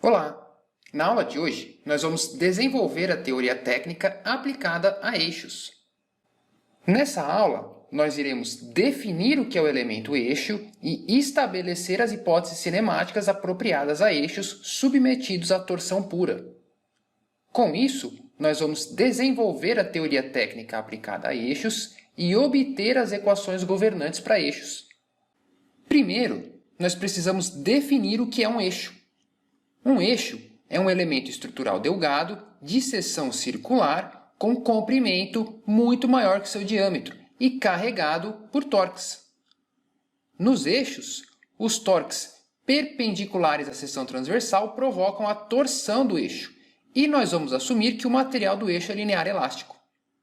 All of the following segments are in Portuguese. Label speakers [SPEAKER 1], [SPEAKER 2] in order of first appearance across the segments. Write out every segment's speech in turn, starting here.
[SPEAKER 1] Olá! Na aula de hoje, nós vamos desenvolver a teoria técnica aplicada a eixos. Nessa aula, nós iremos definir o que é o elemento eixo e estabelecer as hipóteses cinemáticas apropriadas a eixos submetidos à torção pura. Com isso, nós vamos desenvolver a teoria técnica aplicada a eixos e obter as equações governantes para eixos. Primeiro, nós precisamos definir o que é um eixo. Um eixo é um elemento estrutural delgado, de seção circular, com comprimento muito maior que seu diâmetro e carregado por torques. Nos eixos, os torques perpendiculares à seção transversal provocam a torção do eixo, e nós vamos assumir que o material do eixo é linear elástico.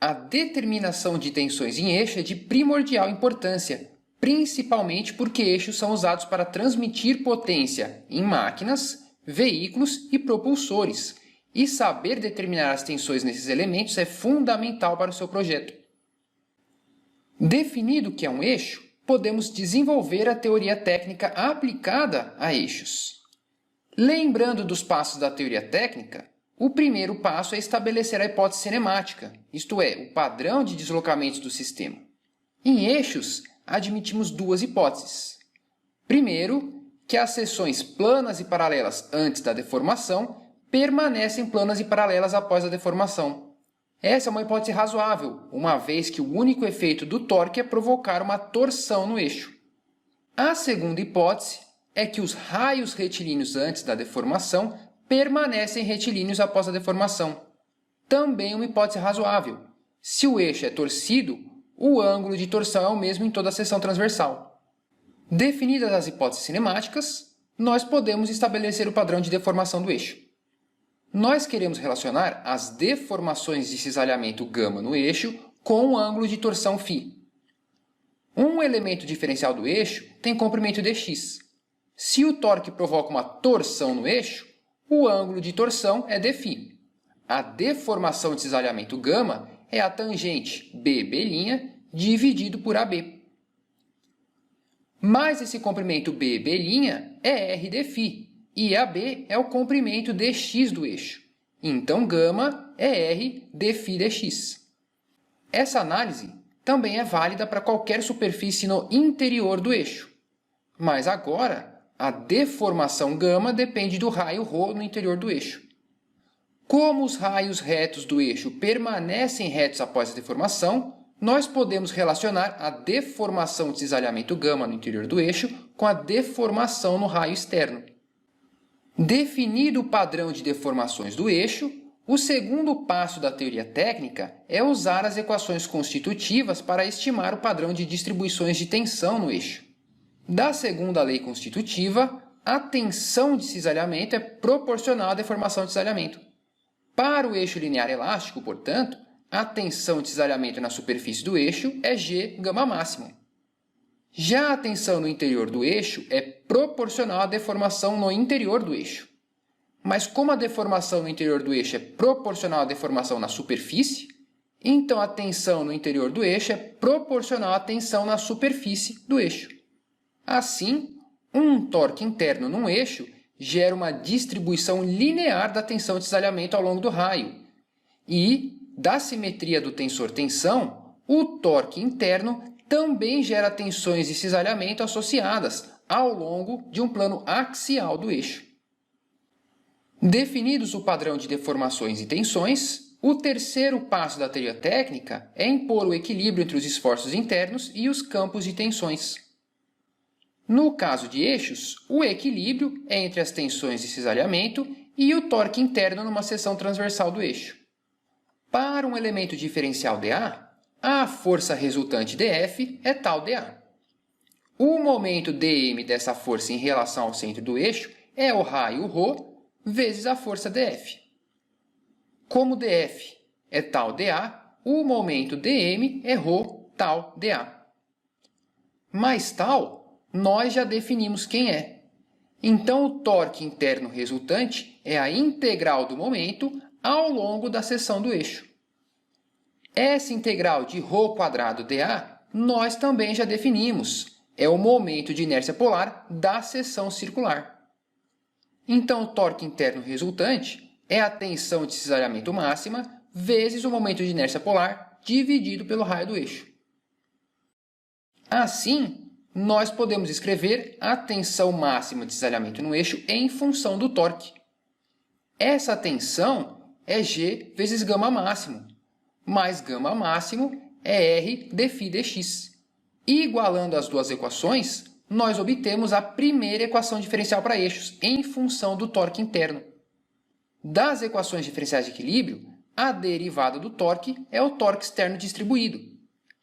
[SPEAKER 1] A determinação de tensões em eixo é de primordial importância, principalmente porque eixos são usados para transmitir potência em máquinas, veículos e propulsores, e saber determinar as tensões nesses elementos é fundamental para o seu projeto. Definido o que é um eixo, podemos desenvolver a teoria técnica aplicada a eixos. Lembrando dos passos da teoria técnica, o primeiro passo é estabelecer a hipótese cinemática, isto é, o padrão de deslocamentos do sistema. Em eixos, admitimos duas hipóteses. Primeiro, que as seções planas e paralelas antes da deformação permanecem planas e paralelas após a deformação. Essa é uma hipótese razoável, uma vez que o único efeito do torque é provocar uma torção no eixo. A segunda hipótese é que os raios retilíneos antes da deformação permanecem retilíneos após a deformação. Também uma hipótese razoável. Se o eixo é torcido, o ângulo de torção é o mesmo em toda a seção transversal. Definidas as hipóteses cinemáticas, nós podemos estabelecer o padrão de deformação do eixo. Nós queremos relacionar as deformações de cisalhamento γ no eixo com o ângulo de torção φ. Um elemento diferencial do eixo tem comprimento dx. Se o torque provoca uma torção no eixo, o ângulo de torção é dφ. A deformação de cisalhamento γ é a tangente BB' dividido por AB. Mas esse comprimento BB' é R dφ, e AB é o comprimento dx do eixo. Então, γ é R dφ dx. Essa análise também é válida para qualquer superfície no interior do eixo. Mas agora, a deformação γ depende do raio ρ no interior do eixo. Como os raios retos do eixo permanecem retos após a deformação, nós podemos relacionar a deformação de cisalhamento γ no interior do eixo com a deformação no raio externo. Definido o padrão de deformações do eixo, o segundo passo da teoria técnica é usar as equações constitutivas para estimar o padrão de distribuições de tensão no eixo. Da segunda lei constitutiva, a tensão de cisalhamento é proporcional à deformação de cisalhamento. Para o eixo linear elástico, portanto, a tensão de cisalhamento na superfície do eixo é G γ máximo. Já a tensão no interior do eixo é proporcional à deformação no interior do eixo. Mas como a deformação no interior do eixo é proporcional à deformação na superfície, então a tensão no interior do eixo é proporcional à tensão na superfície do eixo. Assim, um torque interno num eixo gera uma distribuição linear da tensão de cisalhamento ao longo do raio. E, da simetria do tensor-tensão, o torque interno também gera tensões de cisalhamento associadas ao longo de um plano axial do eixo. Definidos o padrão de deformações e tensões, o terceiro passo da teoria técnica é impor o equilíbrio entre os esforços internos e os campos de tensões. No caso de eixos, o equilíbrio é entre as tensões de cisalhamento e o torque interno numa seção transversal do eixo. Para um elemento diferencial dA, a força resultante dF é tal dA. O momento dm dessa força em relação ao centro do eixo é o raio ρ vezes a força dF. Como dF é tal dA, o momento dm é ρ tal dA. Mais tal, nós já definimos quem é. Então, o torque interno resultante é a integral do momento ao longo da seção do eixo. Essa integral de ρ² dA nós também já definimos. É o momento de inércia polar da seção circular. Então, o torque interno resultante é a tensão de cisalhamento máxima vezes o momento de inércia polar dividido pelo raio do eixo. Assim, nós podemos escrever a tensão máxima de cisalhamento no eixo em função do torque. Essa tensão é G vezes gama máximo, mais gama máximo é R dφ dx. Igualando as duas equações, nós obtemos a primeira equação diferencial para eixos em função do torque interno. Das equações diferenciais de equilíbrio, a derivada do torque é o torque externo distribuído.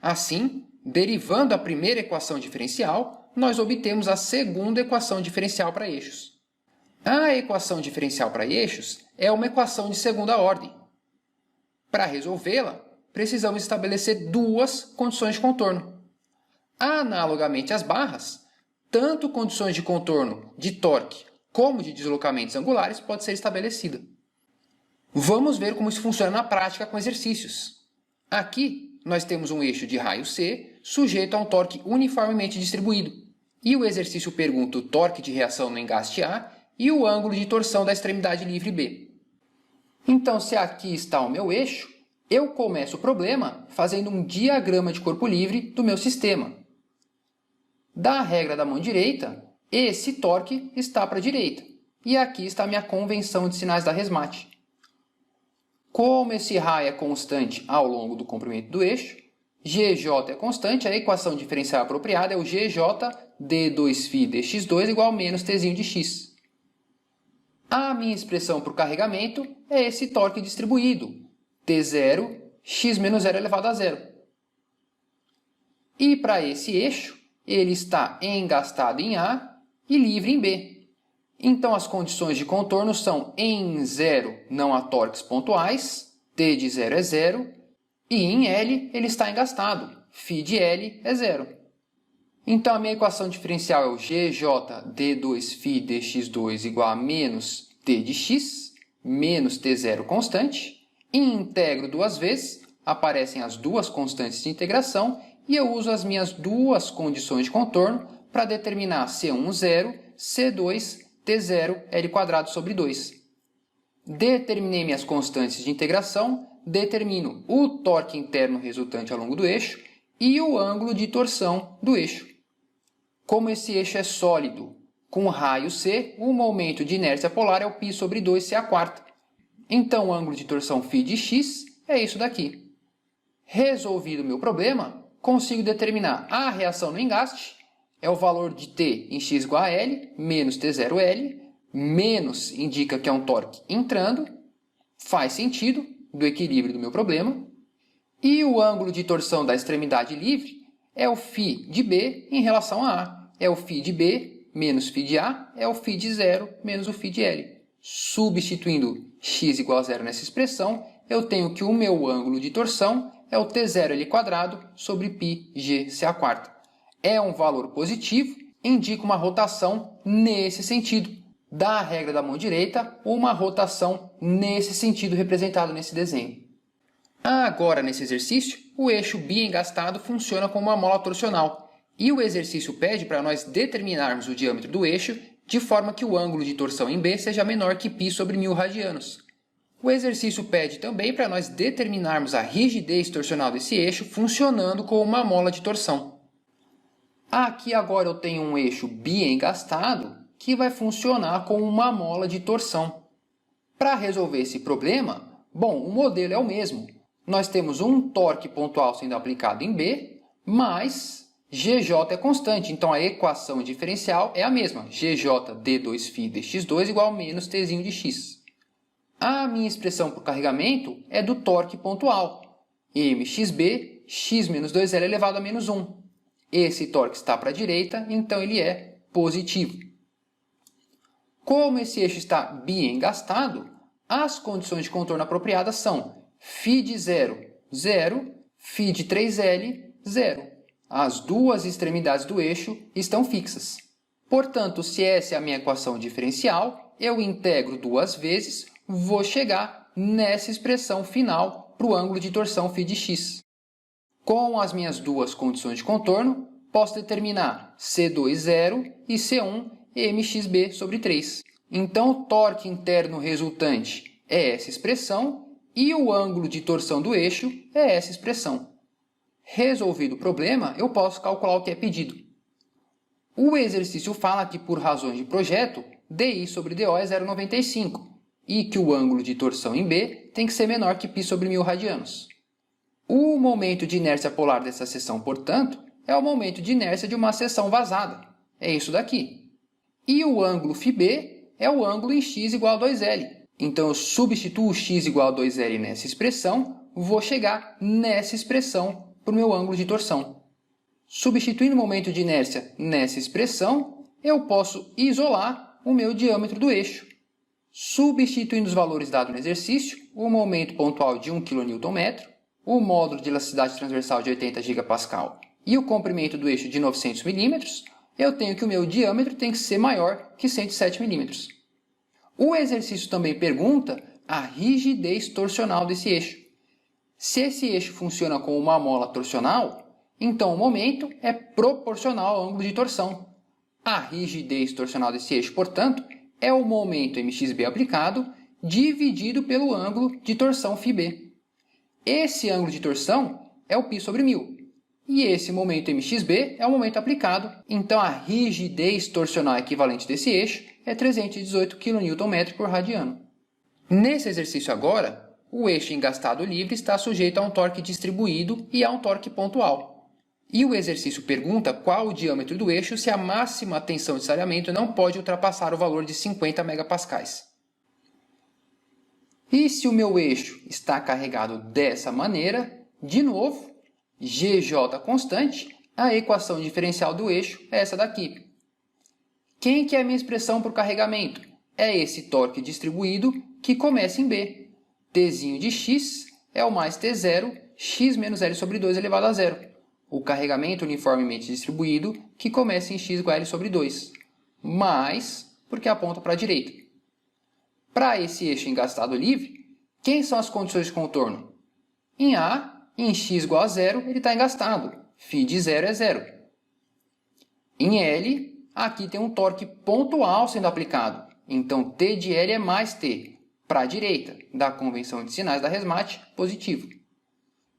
[SPEAKER 1] Assim, derivando a primeira equação diferencial, nós obtemos a segunda equação diferencial para eixos. A equação diferencial para eixos é uma equação de segunda ordem. Para resolvê-la, precisamos estabelecer duas condições de contorno. Analogamente às barras, tanto condições de contorno de torque como de deslocamentos angulares podem ser estabelecidas. Vamos ver como isso funciona na prática com exercícios. Aqui, nós temos um eixo de raio C sujeito a um torque uniformemente distribuído. E o exercício pergunta o torque de reação no engaste A e o ângulo de torção da extremidade livre B. Então, se aqui está o meu eixo, eu começo o problema fazendo um diagrama de corpo livre do meu sistema. Da regra da mão direita, esse torque está para a direita. E aqui está a minha convenção de sinais da resmate. Como esse raio é constante ao longo do comprimento do eixo, GJ é constante, a equação diferencial apropriada é o GJ d2φ dx2 igual a menos Tzinho de x. A minha expressão para o carregamento é esse torque distribuído, T0, x menos 0 elevado a zero. E para esse eixo, ele está engastado em A e livre em B. Então, as condições de contorno são em 0 não há torques pontuais, T de 0 é 0, e em L ele está engastado, φ de L é 0. Então, a minha equação diferencial é o GJ d2φ dx2 igual a menos T de x, menos T0 constante. Integro duas vezes, aparecem as duas constantes de integração, e eu uso as minhas duas condições de contorno para determinar C1, 0, C2, T0, L² sobre 2. Determinei minhas constantes de integração, determino o torque interno resultante ao longo do eixo e o ângulo de torção do eixo. Como esse eixo é sólido, com raio C, o momento de inércia polar é o π sobre 2c². Então, o ângulo de torção φ de x é isso daqui. Resolvido o meu problema, consigo determinar a reação no engaste, é o valor de T em x igual a L, menos T0L, menos indica que é um torque entrando, faz sentido, do equilíbrio do meu problema, e o ângulo de torção da extremidade livre é o φ de B em relação a A, é o φ de B menos φ de A, é o φ de 0 menos o φ de L. Substituindo x igual a 0 nessa expressão, eu tenho que o meu ângulo de torção é o T0L² sobre πgc². É um valor positivo, indica uma rotação nesse sentido. Da regra da mão direita, uma rotação nesse sentido representado nesse desenho. Agora, nesse exercício, o eixo biengastado funciona como uma mola torcional. E o exercício pede para nós determinarmos o diâmetro do eixo de forma que o ângulo de torção em B seja menor que π sobre 1000 radianos. O exercício pede também para nós determinarmos a rigidez torcional desse eixo funcionando como uma mola de torção. Aqui agora eu tenho um eixo biengastado que vai funcionar como uma mola de torção. Para resolver esse problema, bom, o modelo é o mesmo. Nós temos um torque pontual sendo aplicado em B, mas GJ é constante, então a equação diferencial é a mesma. GJ d2φ dx2 igual a menos Tzinho de x. A minha expressão para o carregamento é do torque pontual, mxb, x menos 2L elevado a menos 1. Esse torque está para a direita, então ele é positivo. Como esse eixo está biengastado, as condições de contorno apropriadas são φ de 0, 0, φ de 3L, 0. As duas extremidades do eixo estão fixas. Portanto, se essa é a minha equação diferencial, eu integro duas vezes, vou chegar nessa expressão final para o ângulo de torção φ de x. Com as minhas duas condições de contorno, posso determinar C2, 0 e C1, mxb sobre 3. Então, o torque interno resultante é essa expressão e o ângulo de torção do eixo é essa expressão. Resolvido o problema, eu posso calcular o que é pedido. O exercício fala que, por razões de projeto, DI sobre DO é 0,95 e que o ângulo de torção em B tem que ser menor que π sobre 1000 radianos. O momento de inércia polar dessa seção, portanto, é o momento de inércia de uma seção vazada. É isso daqui. E o ângulo φB é o ângulo em x igual a 2L. Então, eu substituo x igual a 2L nessa expressão, vou chegar nessa expressão para o meu ângulo de torção. Substituindo o momento de inércia nessa expressão, eu posso isolar o meu diâmetro do eixo. Substituindo os valores dados no exercício, o momento pontual de 1 kN, o módulo de elasticidade transversal de 80 GPa e o comprimento do eixo de 900 mm, eu tenho que o meu diâmetro tem que ser maior que 107 mm. O exercício também pergunta a rigidez torsional desse eixo. Se esse eixo funciona como uma mola torsional, então o momento é proporcional ao ângulo de torção. A rigidez torsional desse eixo, portanto, é o momento MXB aplicado dividido pelo ângulo de torção φB. Esse ângulo de torção é o π sobre 1000. E esse momento MXB é o momento aplicado. Então, a rigidez torsional equivalente desse eixo é 318 kN por radiano. Nesse exercício agora, o eixo engastado livre está sujeito a um torque distribuído e a um torque pontual. E o exercício pergunta qual o diâmetro do eixo se a máxima tensão de salhamento não pode ultrapassar o valor de 50 MPa. E se o meu eixo está carregado dessa maneira, de novo, GJ constante, a equação diferencial do eixo é essa daqui. Quem que é a minha expressão para o carregamento? É esse torque distribuído que começa em B. Tzinho de x é o mais T0, x menos L sobre 2 elevado a zero. O carregamento uniformemente distribuído que começa em x igual a L sobre 2. Mais, porque aponta para a direita. Para esse eixo engastado livre, quem são as condições de contorno? Em A, em x igual a zero, ele está engastado. φ de zero é zero. Em L, aqui tem um torque pontual sendo aplicado. Então, T de L é mais T. Para a direita, da convenção de sinais da Resmate, positivo.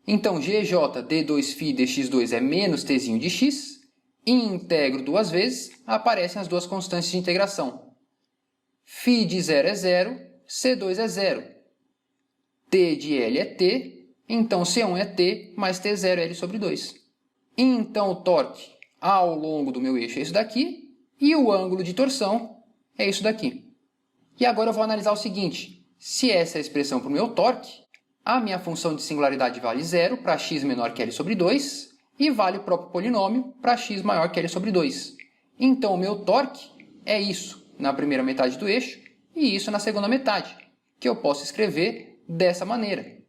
[SPEAKER 1] Então, GJ d2φ dx2 é menos Tzinho de x. E integro duas vezes, aparecem as duas constantes de integração. φ de zero é zero, C2 é zero. T de L é T, então C1 é T mais T0 é L sobre 2. Então, o torque ao longo do meu eixo é isso daqui, e o ângulo de torção é isso daqui. E agora eu vou analisar o seguinte: se essa é a expressão para o meu torque, a minha função de singularidade vale zero para x menor que L sobre 2 e vale o próprio polinômio para x maior que L sobre 2. Então, o meu torque é isso na primeira metade do eixo e isso na segunda metade, que eu posso escrever dessa maneira.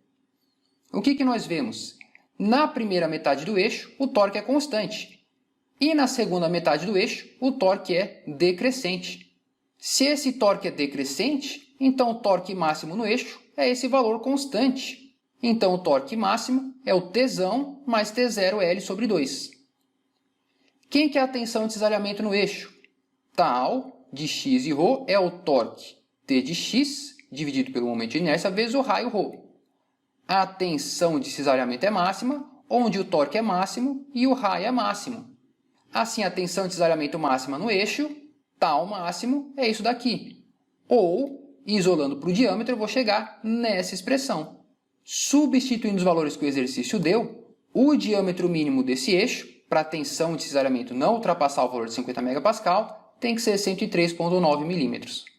[SPEAKER 1] O que nós vemos? Na primeira metade do eixo, o torque é constante. E na segunda metade do eixo, o torque é decrescente. Se esse torque é decrescente, então o torque máximo no eixo é esse valor constante. Então, o torque máximo é o Tzão mais T0L sobre 2. Quem que é a tensão de cisalhamento no eixo? Tal de x e ρ é o torque T de x dividido pelo momento de inércia vezes o raio ρ. A tensão de cisalhamento é máxima, onde o torque é máximo e o raio é máximo. Assim, a tensão de cisalhamento máxima no eixo, tal máximo, é isso daqui. Ou, isolando para o diâmetro, eu vou chegar nessa expressão. Substituindo os valores que o exercício deu, o diâmetro mínimo desse eixo, para a tensão de cisalhamento não ultrapassar o valor de 50 MPa, tem que ser 103,9 mm.